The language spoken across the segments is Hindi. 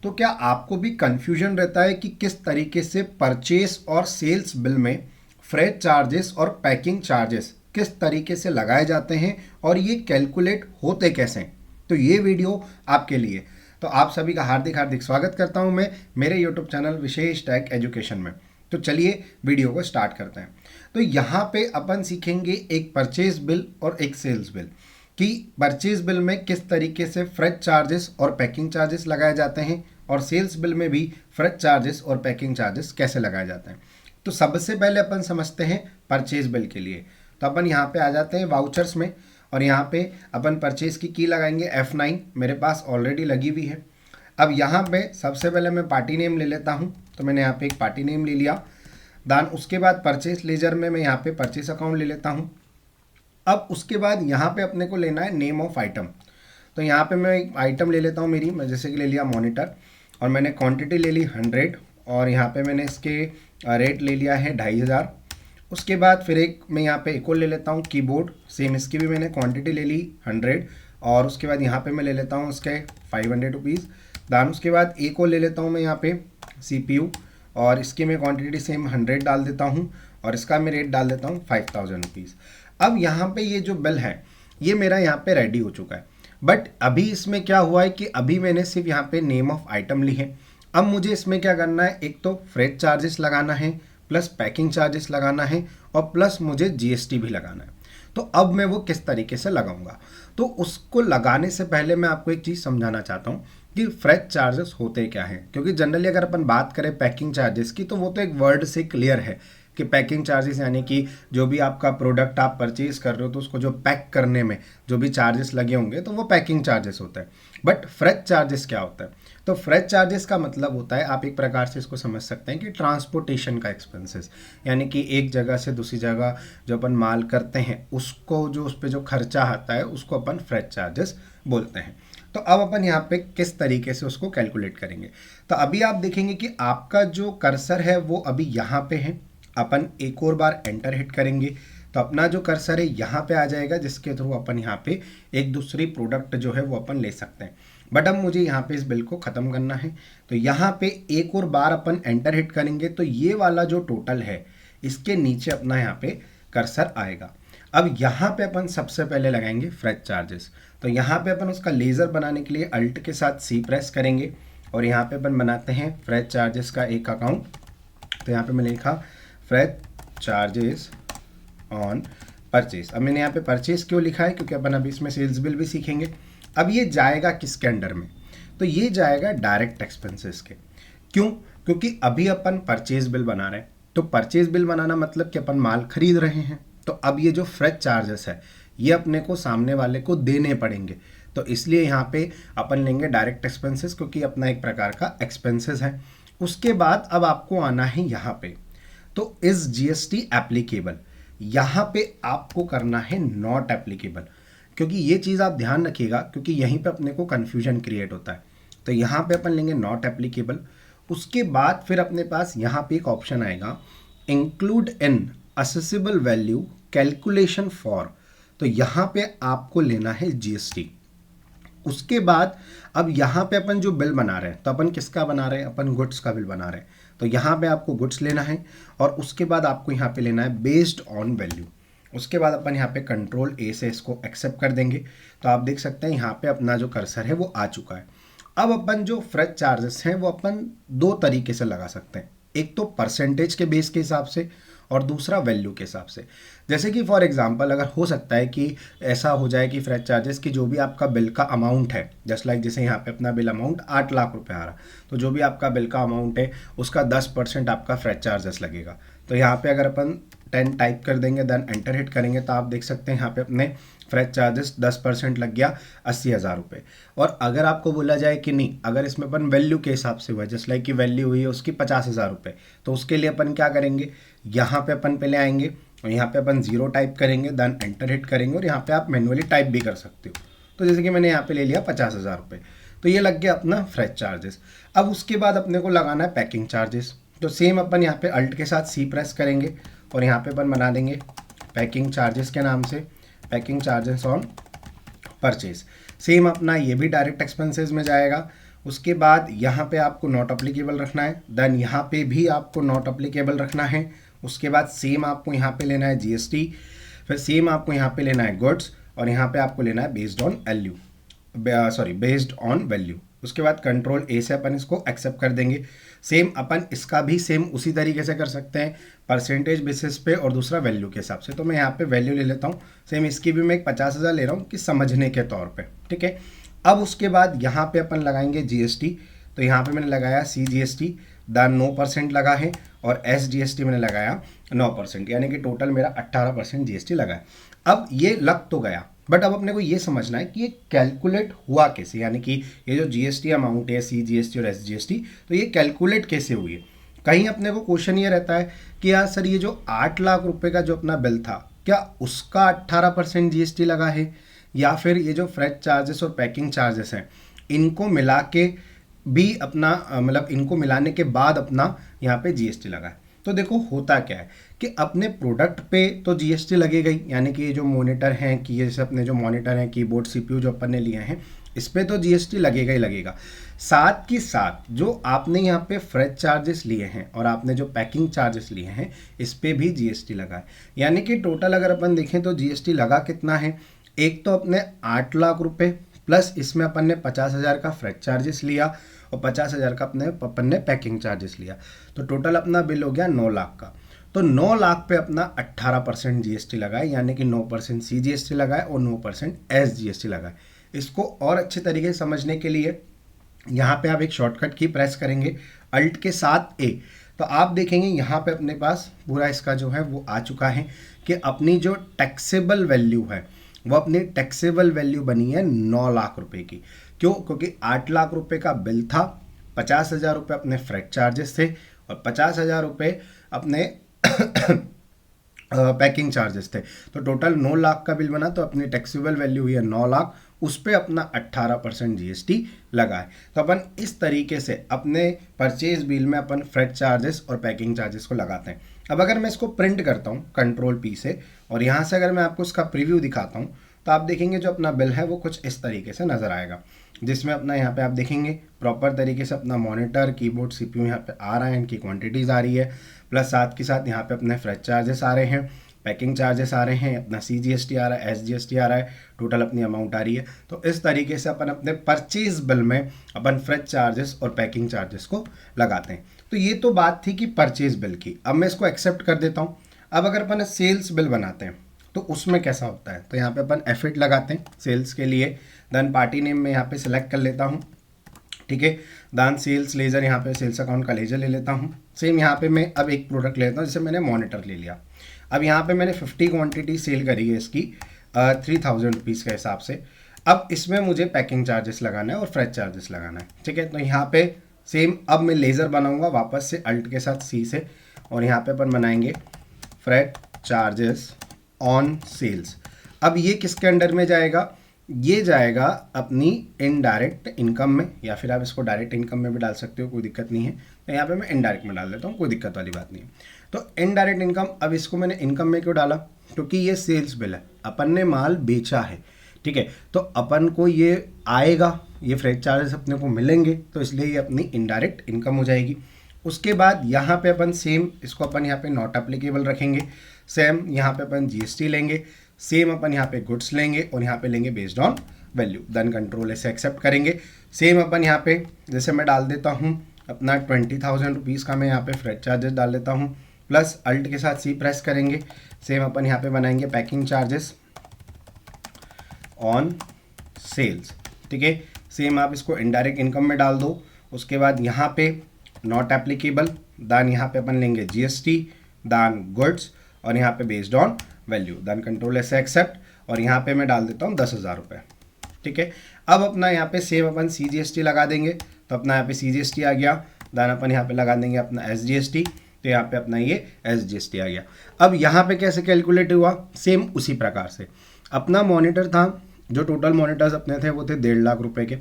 तो क्या आपको भी कंफ्यूजन रहता है कि किस तरीके से परचेस और सेल्स बिल में फ्रेट चार्जेस और पैकिंग चार्जेस किस तरीके से लगाए जाते हैं और ये कैलकुलेट होते कैसे हैं? तो ये वीडियो आपके लिए। तो आप सभी का हार्दिक हार्दिक स्वागत करता हूं मैं मेरे यूट्यूब चैनल विशेष टैग एजुकेशन में। तो चलिए वीडियो को स्टार्ट करते हैं। तो यहाँ पे अपन सीखेंगे एक परचेज बिल और एक सेल्स बिल कि परचेज बिल में किस तरीके से फ्रेट चार्जेस और पैकिंग चार्जेस लगाए जाते हैं और सेल्स बिल में भी फ्रेट चार्जेस और पैकिंग चार्जेस कैसे लगाए जाते हैं। तो सबसे पहले अपन समझते हैं परचेज बिल के लिए। तो अपन यहाँ पे आ जाते हैं वाउचर्स में और यहाँ पे अपन परचेज की लगाएंगे F9। मेरे पास ऑलरेडी लगी हुई है। अब यहाँ पे सबसे पहले मैं पार्टी नेम ले लेता हूँ। तो मैंने यहाँ पे एक पार्टी नेम ले लिया। दान उसके बाद परचेज लेजर में मैं यहाँ पे परचेज अकाउंट ले लेता हूँ। अब उसके बाद यहाँ पे अपने को लेना है नेम ऑफ आइटम। तो यहाँ पे मैं एक आइटम ले लेता हूँ मेरी, मैं जैसे कि ले लिया मॉनिटर और मैंने क्वांटिटी ले ली 100 और यहाँ पे मैंने इसके रेट ले लिया है 2500। उसके बाद फिर एक मैं यहाँ पे एक और ले लेता हूँ कीबोर्ड, सेम इसकी भी मैंने क्वांटिटी ले ली 100 और उसके बाद यहाँ पे मैं ले लेता हूँ इसके 500 रुपीज़। दान उसके बाद एक और ले लेता हूँ मैं यहाँ पे CPU और इसकी मैं क्वांटिटी सेम 100 डाल देता हूँ और इसका मैं रेट डाल देता हूँ 5000 रुपीज़। अब यहाँ पे ये जो बिल है ये मेरा यहाँ पे रेडी हो चुका है। बट अभी इसमें क्या हुआ है कि अभी मैंने सिर्फ यहाँ पे नेम ऑफ आइटम ली है। अब मुझे इसमें क्या करना है, एक तो फ्रेट चार्जेस लगाना है, प्लस पैकिंग चार्जेस लगाना है और प्लस मुझे GST भी लगाना है। तो अब मैं वो किस तरीके से लगाऊंगा, तो उसको लगाने से पहले मैं आपको एक चीज़ समझाना चाहता हूँ कि फ्रेट चार्जेस होते क्या हैं। क्योंकि जनरली अगर अपन बात करें पैकिंग चार्जेस की तो वो तो एक वर्ड से क्लियर है कि पैकिंग चार्जेस यानी कि जो भी आपका प्रोडक्ट आप परचेज कर रहे हो तो उसको जो पैक करने में जो भी चार्जेस लगे होंगे तो वो पैकिंग चार्जेस होता है। बट फ्रेट चार्जेस क्या होता है, तो फ्रेट चार्जेस का मतलब होता है, आप एक प्रकार से इसको समझ सकते हैं कि ट्रांसपोर्टेशन का एक्सपेंसेस, यानी कि एक जगह से दूसरी जगह जो अपन माल करते हैं उसको जो उस पर जो खर्चा आता है उसको अपन फ्रेट चार्जेस बोलते हैं। तो अब अपन यहाँ पे किस तरीके से उसको कैलकुलेट करेंगे, तो अभी आप देखेंगे कि आपका जो कर्सर है वो अभी यहाँ पे है। अपन एक और बार एंटर हिट करेंगे तो अपना जो कर्सर है यहाँ पे आ जाएगा, जिसके थ्रू अपन यहाँ पे एक दूसरी प्रोडक्ट जो है वो अपन ले सकते हैं। बट अब मुझे यहाँ पे इस बिल को ख़त्म करना है तो यहाँ पे एक और बार अपन एंटर हिट करेंगे तो ये वाला जो टोटल है इसके नीचे अपना यहाँ पे कर्सर आएगा। अब यहाँ पे अपन सबसे पहले लगाएंगे फ्रेट चार्जेस। तो यहाँ पे अपन उसका लेज़र बनाने के लिए अल्ट के साथ C प्रेस करेंगे और यहाँ पे अपन बनाते हैं फ्रेट चार्जेस का एक अकाउंट। तो यहाँ पे मैंने लिखा फ्रेट चार्जेस ऑन परचेज। अब मैंने यहाँ पे परचेज क्यों लिखा है, क्योंकि अपन अभी इसमें सेल्स बिल भी सीखेंगे। अब ये जाएगा किसके अंडर में, तो ये जाएगा डायरेक्ट एक्सपेंसेस के। क्यों, क्योंकि अभी अपन परचेज बिल बना रहे हैं। तो परचेज बिल बनाना मतलब कि अपन माल खरीद रहे हैं। तो अब ये जो फ्रेट चार्जेस है ये अपने को सामने वाले को देने पड़ेंगे। तो इसलिए यहाँ पे अपन लेंगे डायरेक्ट एक्सपेंसेस, क्योंकि अपना एक प्रकार का एक्सपेंसेस है। उसके बाद अब आपको आना है यहाँ पे, तो इज GST एप्लीकेबल, यहाँ पे आपको करना है नॉट एप्लीकेबल। क्योंकि ये चीज़ आप ध्यान रखिएगा, क्योंकि यहीं पे अपने को कन्फ्यूजन क्रिएट होता है। तो यहाँ पे अपन लेंगे नॉट एप्लीकेबल। उसके बाद फिर अपने पास यहाँ पे एक ऑप्शन आएगा include in accessible value calculation for. तो यहाँ पे आपको लेना है GST। उसके बाद अब यहाँ पे अपन जो बिल बना रहे हैं, तो अपन किसका बना रहे हैं, अपन गुड्स का बिल बना रहे हैं। तो यहाँ पे आपको गुड्स लेना है और उसके बाद आपको यहाँ पे लेना है बेस्ड ऑन वैल्यू। उसके बाद अपन यहाँ पे कंट्रोल A से इसको एक्सेप्ट कर देंगे। तो आप देख सकते हैं यहाँ पे अपना जो कर्सर है वो आ चुका है। अब अपन जो फ्रेट चार्जेस हैं वो अपन दो तरीके से लगा सकते हैं, एक तो परसेंटेज के बेस के हिसाब से और दूसरा वैल्यू के हिसाब से। जैसे कि फॉर एग्जांपल अगर हो सकता है कि ऐसा हो जाए कि फ्रेट चार्जेस की जो भी आपका बिल का अमाउंट है, जस्ट लाइक जैसे यहाँ पे अपना बिल अमाउंट 8 लाख रुपए आ रहा, तो जो भी आपका बिल का अमाउंट है उसका 10% आपका फ्रेट चार्जेस लगेगा। तो यहाँ पे अगर अपन 10 टाइप कर देंगे देन एंटर हिट करेंगे तो आप देख सकते हैं यहाँ पे अपने फ्रेट चार्जेस 10% लग गया 80,000 रुपये। और अगर आपको बोला जाए कि नहीं, अगर इसमें अपन वैल्यू के हिसाब से हुआ, जस्ट लाइक की वैल्यू हुई है उसकी 50,000 रुपये, तो उसके लिए अपन क्या करेंगे, यहाँ पे अपन पहले आएंगे और यहाँ पे अपन 0 टाइप करेंगे देन एंटर हिट करेंगे और यहाँ पे आप मैनुअली टाइप भी कर सकते हो। तो जैसे कि मैंने यहाँ पे ले लिया 50,000 रुपये, तो ये लग गया अपना फ्रेट चार्जेस। अब उसके बाद अपने को लगाना है पैकिंग चार्जेस। तो सेम अपन यहाँ पे अल्ट के साथ C प्रेस करेंगे और यहाँ पे अपन बना देंगे पैकिंग चार्जेस के नाम से packing charges on purchase. Same अपना ये भी डायरेक्ट एक्सपेंसेस में जाएगा उसके बाद यहाँ पे आपको नॉट अप्लीकेबल रखना है, देन यहाँ पे भी आपको नॉट अप्लीकेबल रखना है। उसके बाद सेम आपको यहाँ पे लेना है जीएसटी, फिर सेम आपको यहाँ पे लेना है गुड्स, और यहाँ पे आपको लेना है based on value, based on value. उसके बाद कंट्रोल ए से अपन इसको एक्सेप्ट कर देंगे। सेम अपन इसका भी सेम उसी तरीके से कर सकते हैं, परसेंटेज बेसिस पे और दूसरा वैल्यू के हिसाब से। तो मैं यहाँ पे वैल्यू ले लेता हूँ, सेम इसकी भी मैं एक 50,000 ले रहा हूँ कि समझने के तौर पे, ठीक है। अब उसके बाद यहाँ पे अपन लगाएंगे जीएसटी, तो यहाँ पे मैंने लगाया CGST, दान 9% लगा है, और SGST मैंने लगाया 9%, यानी कि टोटल मेरा 18% GST लगा है। अब ये लग तो गया, बट अब अपने को ये समझना है कि ये कैलकुलेट हुआ कैसे, यानी कि ये जो GST अमाउंट है CGST और SGST, तो ये कैलकुलेट कैसे हुई है। कहीं अपने को क्वेश्चन ये रहता है कि यार सर ये जो 8 लाख रुपए का जो अपना बिल था, क्या उसका 18% GST लगा है, या फिर ये जो फ्रेट चार्जेस और पैकिंग चार्जेस हैं इनको मिला के भी अपना मतलब इनको मिलाने के बाद अपना यहाँ पे GST लगा है। तो देखो होता क्या है कि अपने प्रोडक्ट पे तो GST लगेगा ही, यानी कि ये जो मॉनिटर हैं, कि ये जैसे अपने जो मॉनिटर हैं, कीबोर्ड CPU जो अपन ने लिए हैं, इस पे तो GST लगेगा ही लगेगा। साथ के साथ जो आपने यहाँ पे फ्रेट चार्जेस लिए हैं और आपने जो पैकिंग चार्जेस लिए हैं, इस पे भी GST लगा है। यानी कि टोटल अगर अपन देखें तो GST लगा कितना है, एक तो अपने 8 लाख रुपए प्लस इसमें अपन ने 50,000 का फ्रेट चार्जेस लिया और 50,000 का अपन ने पैकिंग चार्जेस लिया, तो टोटल अपना बिल हो गया 9 लाख का। तो 9 लाख पे अपना 18% GST लगाए, यानी कि 9% CGST लगाए और 9% SGST लगाए। इसको और अच्छे तरीके से समझने के लिए यहाँ पे आप एक शॉर्टकट की प्रेस करेंगे अल्ट के साथ A, तो आप देखेंगे यहाँ पे अपने पास पूरा इसका जो है वो आ चुका है कि अपनी जो टैक्सेबल वैल्यू है वो अपनी टैक्सेबल वैल्यू बनी है 9 लाख रुपए की। क्यों? क्योंकि 8 लाख रुपए का बिल था, 50,000 रुपये अपने फ्रेट चार्जेस थे और 50,000 रुपये अपने पैकिंग चार्जेस थे, तो टोटल 9 लाख का बिल बना। तो अपनी टैक्सेबल वैल्यू हुई है 9 लाख, उस पर अपना 18% GST लगा है। तो अपन इस तरीके से अपने परचेज बिल में अपन फ्रेट चार्जेस और पैकिंग चार्जेस को लगाते हैं। अब अगर मैं इसको प्रिंट करता हूँ कंट्रोल P से, और यहाँ से अगर मैं आपको इसका प्रीव्यू दिखाता हूँ, तो आप देखेंगे जो अपना बिल है वो कुछ इस तरीके से नज़र आएगा, जिसमें अपना यहाँ पे आप देखेंगे प्रॉपर तरीके से अपना मॉनिटर, कीबोर्ड, CPU यहाँ पे आ रहा है, इनकी क्वांटिटीज़ आ रही है, प्लस साथ के साथ यहाँ पे अपने फ्रेट चार्जेस आ रहे हैं, पैकिंग चार्जेस आ रहे हैं, अपना CGST आ रहा है, SGST आ रहा है, टोटल अपनी अमाउंट आ रही है। तो इस तरीके से अपन अपने परचेज बिल में अपन फ्रेट चार्जेस और पैकिंग चार्जेस को लगाते हैं। तो ये तो बात थी कि परचेज बिल की। अब मैं इसको एक्सेप्ट कर देता हूँ। अब अगर अपन सेल्स बिल बनाते हैं तो उसमें कैसा होता है, तो यहाँ पे अपन एफिट लगाते हैं सेल्स के लिए, देन पार्टी नेम में यहाँ पे सिलेक्ट कर लेता हूँ, ठीक है, दान सेल्स लेजर, यहाँ पे सेल्स अकाउंट का लेजर ले लेता हूँ। सेम यहाँ पे मैं अब एक प्रोडक्ट ले लेता हूँ, जैसे मैंने मॉनिटर ले लिया। अब यहाँ पे मैंने 50 क्वांटिटी सेल करी है इसकी 3000 रुपीज़ के हिसाब से। अब इसमें मुझे पैकिंग चार्जेस लगाना है और फ्रेट चार्जेस लगाना है, ठीक है। तो यहाँ पे सेम अब मैं लेज़र बनाऊँगा वापस से अल्ट के साथ C से, और यहाँ पे अपन बनाएंगे फ्रेट चार्जेस ऑन सेल्स। अब ये किसके अंडर में जाएगा, ये जाएगा अपनी इनडायरेक्ट इनकम में, या फिर आप इसको डायरेक्ट इनकम में भी डाल सकते हो, कोई दिक्कत नहीं है। तो यहाँ पे मैं इनडायरेक्ट में डाल देता हूँ, कोई दिक्कत वाली बात नहीं है। तो इनडायरेक्ट इनकम, अब इसको मैंने इनकम में क्यों डाला, क्योंकि ये सेल्स बिल है, अपन ने माल बेचा है, ठीक है, तो अपन को ये आएगा, ये फ्रेट चार्जेस अपने को मिलेंगे, तो इसलिए ये अपनी इनडायरेक्ट इनकम हो जाएगी। उसके बाद यहाँ पे अपन सेम इसको अपन यहाँ पे नॉट एप्लीकेबल रखेंगे, सेम यहाँ पे अपन GST लेंगे, सेम अपन यहाँ पे गुड्स लेंगे और यहाँ पे लेंगे based on value, then control से एक्सेप्ट करेंगे। सेम अपन यहाँ पे जैसे मैं डाल देता हूँ अपना 20,000 रुपीज़ का मैं यहाँ पे फ्रेट चार्जेस डाल देता हूँ, प्लस अल्ट के साथ C प्रेस करेंगे। सेम अपन यहाँ पे बनाएंगे पैकिंग चार्जेस ऑन सेल्स, ठीक है। सेम आप इसको इनडायरेक्ट इनकम में डाल दो। उसके बाद यहाँ पे नॉट एप्लीकेबल, दान यहाँ पे अपन लेंगे GST, दान गुड्स और यहाँ पे बेस्ड ऑन वैल्यू, दान कंट्रोल से एक्सेप्ट, और यहाँ पे मैं डाल देता हूँ 10,000 रुपये, ठीक है। अब अपना यहाँ पे सेम अपन CGST लगा देंगे, तो अपना यहाँ पे CGST आ गया, दान अपन यहाँ पे लगा देंगे अपना SGST, तो यहाँ पे अपना ये SGST आ गया। अब यहाँ पे कैसे कैलकुलेट हुआ, सेम उसी प्रकार से अपना मॉनिटर था, जो टोटल मॉनिटर्स अपने थे वो थे 1.5 लाख रुपए के।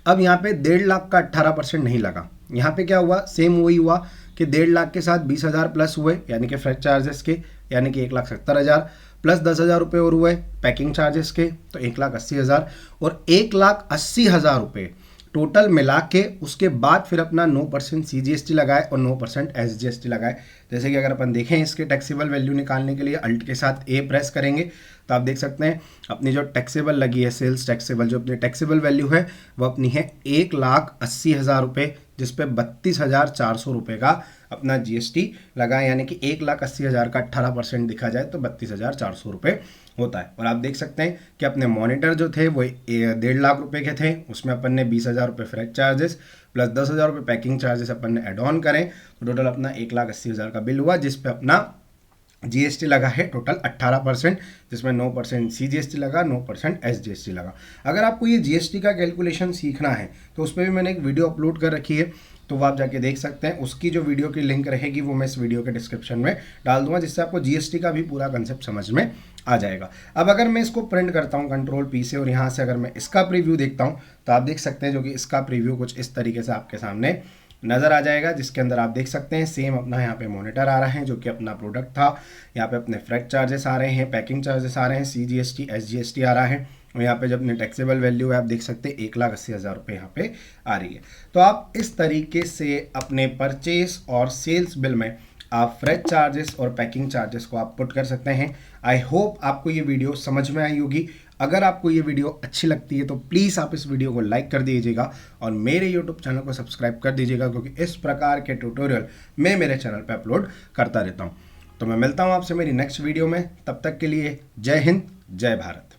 अब यहाँ पे 1.5 लाख का 18% नहीं लगा, यहाँ पे क्या हुआ, सेम वही हुआ कि 1.5 लाख के साथ 20,000 प्लस हुए, यानी कि फ्रेट चार्जेस के, यानी कि 1,70,000 प्लस 10,000 रुपये और हुए पैकिंग चार्जेस के, तो 1,80,000, और 1,80,000 रुपये टोटल मिला के उसके बाद फिर अपना 9% CGST लगाए और 9% SGST लगाए। जैसे कि अगर अपन देखें इसके टैक्सेबल वैल्यू निकालने के लिए अल्ट के साथ A प्रेस करेंगे तो आप देख सकते हैं अपनी जो टैक्सेबल लगी है, सेल्स टैक्सेबल जो अपनी टैक्सेबल वैल्यू है वो अपनी है 1,80,000 रुपये, जिस पे 32,400 रुपये का अपना GST लगा, यानी कि 1,80,000 का 18% दिखा जाए तो 32,400 रुपये होता है। और आप देख सकते हैं कि अपने मॉनिटर जो थे वो 1.5 लाख रुपए के थे, उसमें अपन ने 20,000 रुपये फ्रेट चार्जेस प्लस 10,000 रुपये पैकिंग चार्जेस अपन ने एड ऑन करें तो टोटल अपना 1,80,000 का बिल हुआ, जिस पे अपना GST लगा है टोटल 18%, जिसमें 9% CGST लगा, 9% SGST लगा। अगर आपको ये GST का कैलकुलेशन सीखना है तो उस पर भी मैंने एक वीडियो अपलोड कर रखी है, तो वो आप जाके देख सकते हैं। उसकी जो वीडियो की लिंक रहेगी वो मैं इस वीडियो के डिस्क्रिप्शन में डाल दूंगा, जिससे आपको GST का भी पूरा कंसेप्ट समझ में आ जाएगा। अब अगर मैं इसको प्रिंट करता हूँ Ctrl+P से और यहाँ से अगर मैं इसका प्रीव्यू देखता हूँ तो आप देख सकते हैं जो कि इसका प्रीव्यू कुछ इस तरीके से आपके सामने नज़र आ जाएगा, जिसके अंदर आप देख सकते हैं सेम अपना यहाँ पे मॉनिटर आ रहा है जो कि अपना प्रोडक्ट था। यहाँ पे अपने फ्रेट चार्जेस आ रहे हैं, पैकिंग चार्जेस आ रहे हैं, CGST SGST आ रहा है, और यहाँ पे जब अपनी टैक्सेबल वैल्यू है आप देख सकते हैं 1,80,000 रुपये यहाँ पे आ रही है। तो आप इस तरीके से अपने परचेस और सेल्स बिल में आप फ्रेट चार्जेस और पैकिंग चार्जेस को आप पुट कर सकते हैं। आई होप आपको ये वीडियो समझ में आई होगी। अगर आपको ये वीडियो अच्छी लगती है तो प्लीज़ आप इस वीडियो को लाइक कर दीजिएगा और मेरे यूट्यूब चैनल को सब्सक्राइब कर दीजिएगा, क्योंकि इस प्रकार के ट्यूटोरियल मैं मेरे चैनल पर अपलोड करता रहता हूँ। तो मैं मिलता हूँ आपसे मेरी नेक्स्ट वीडियो में, तब तक के लिए जय हिंद, जय भारत।